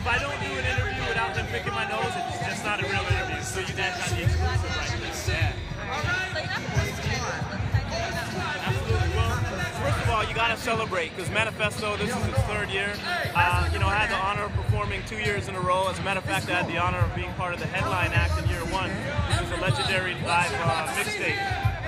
if I don't do an interview without them picking my nose, it's just not a real interview. So you guys got the exclusive right there. Absolutely. Well, first of all, you got to celebrate because Manifesto, this is its third year. You know, I had the honor of performing 2 years in a row. As a matter of fact, I had the honor of being part of the headline act in year one. This was a legendary live mixtape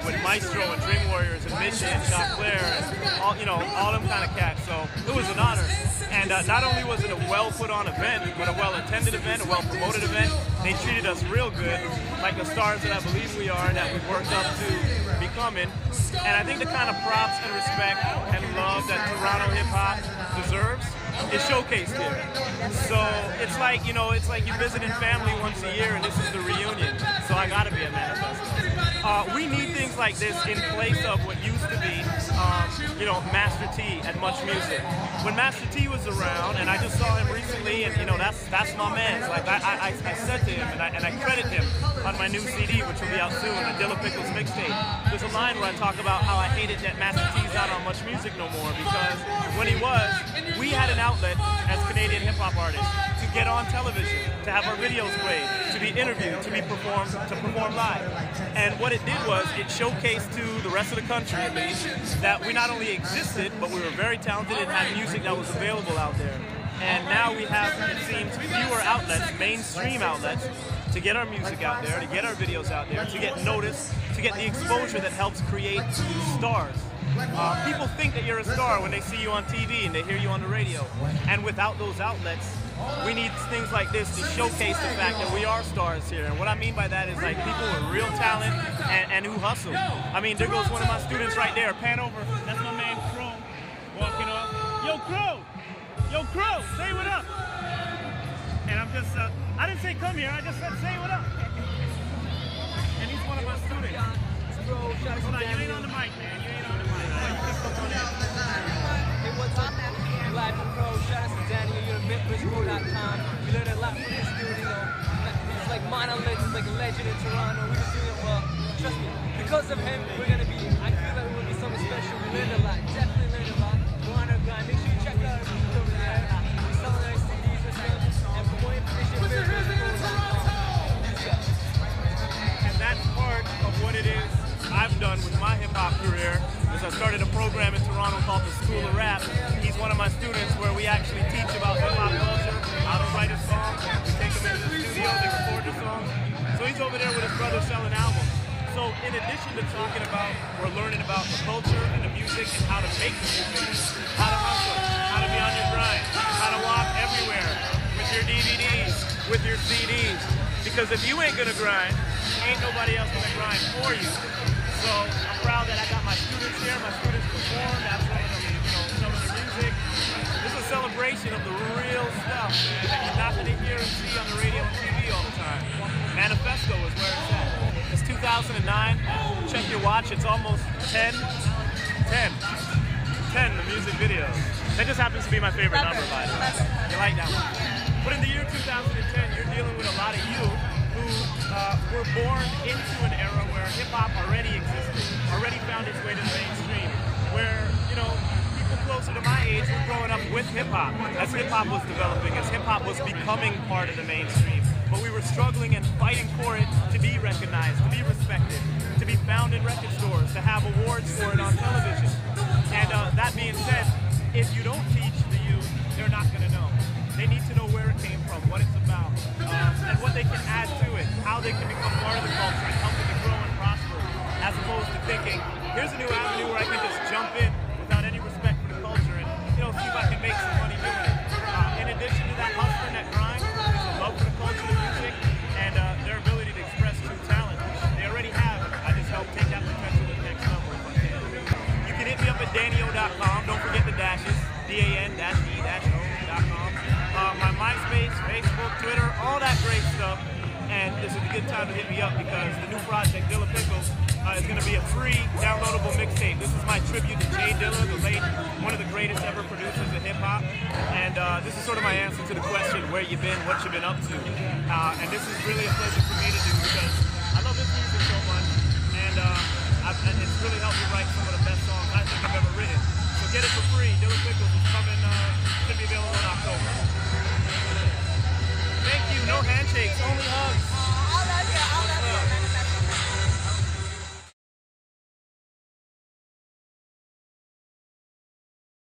with Maestro and Dream Warriors and Mission and Shot Claire and all them kind of cats. So it was an honor. And not only was it a well put on event, but a well attended event, a well promoted event. They treated us real good, like the stars that I believe we are and that we've worked up to becoming. And I think the kind of props and respect and love that Toronto hip-hop deserves is showcased here. So it's like, it's like you visiting family once a year and this is the reunion. So I gotta be at Manifesto. We need things like this in place of what used to be, Master T at Much Music. When Master T was around, and I just saw him recently, and that's my man. Like I said to him, and I credit him on my new CD, which will be out soon, the Dilla Pickles mixtape. There's a line where I talk about how I hated that Master T's not on Much Music no more because when he was, we had an outlet as Canadian hip-hop artists to get on television, to have our videos played, to be interviewed, to perform live. And what it did was it showcased to the rest of the country, at least, that we not only existed, but we were very talented and had music that was available out there. And now we have, it seems, fewer outlets, mainstream outlets, to get our music out there, to get our videos out there, to get noticed, to get the exposure that helps create stars. People think that you're a star when they see you on TV and they hear you on the radio. And without those outlets, we need things like this to showcase the fact that we are stars here. And what I mean by that is like people with real talent and who hustle. I mean, there goes one of my students right there. Pan over. That's my man Crow walking off. Yo, Crow! Yo, Crow! Say what up! And I'm just, I didn't say come here. I just said say what up. And he's one of my students. Hold on, you ain't on the mic, man. You ain't on the mic. Hey, what's up? Live from Pro. Shout out to Daniel. You're at MintBridgePro.com. We learned a lot from this dude, He's like monolith, he's like a legend in Toronto. We just doing it well. Trust me, because of him, we're gonna be, I feel like we're gonna be something special. We learned a lot. Definitely learned a lot. We're on our grind. Make sure you check out our booth over there. We're selling our CDs and stuff. And for more information, MintBridgePro.com. And that's part of what it is I've done with my hip-hop career is I started a program in Toronto called the School of Rap. He's one of my students where we actually teach about hip-hop culture, how to write a song. We take them into the studio, they record the songs. So he's over there with his brother selling albums. So in addition to talking about, we're learning about the culture and the music and how to make the music, how to hustle, how to be on your grind, how to walk everywhere with your DVDs, with your CDs. Because if you ain't gonna grind, ain't nobody else gonna grind for you. So I'm proud that I got my students here. My students perform. That's one of them, some of the music. This is a celebration of the real stuff that you're not going to hear and see on the radio and TV all the time. Manifesto is where it's at. It's 2009. Check your watch. It's almost 10, the music videos. That just happens to be my favorite number, by the way. You like that one? But in the year 2010, you're dealing with a lot of youth who were born into an era where hip-hop already existed, already found its way to the mainstream, where, people closer to my age were growing up with hip-hop, as hip-hop was developing, as hip-hop was becoming part of the mainstream. But we were struggling and fighting for it to be recognized, to be respected, to be found in record stores, to have awards for it on television. And that being said, if you don't teach the youth, they're not going to know. They need to know where it came from, what it's about, and what they can add to it, how they can become part of the culture and help it to grow and prosper, as opposed to thinking, here's a new avenue where I can just jump in without any respect for the culture and, see if I can make some money doing it. In addition to that hustle and that grind, there's a love for the culture, the music, and their ability to express true talent, which they already have. I just help take that potential to the next level if I can. You can hit me up at danio.com. Don't forget the dashes, DAN-E-O.com. My MySpace, Facebook, Twitter, all that great stuff. And this is a good time to hit me up because the new project, Dilla Pickles, is going to be a free downloadable mixtape. This is my tribute to Jay Dilla, one of the greatest ever producers of hip-hop. And this is sort of my answer to the question, where you been, what you been up to. And this is really a pleasure for me to do because I love this music so much. And it's really helped me write some of the best songs I think I've ever written. So get it for free. Dilla Pickles is coming, should be available in October. it's only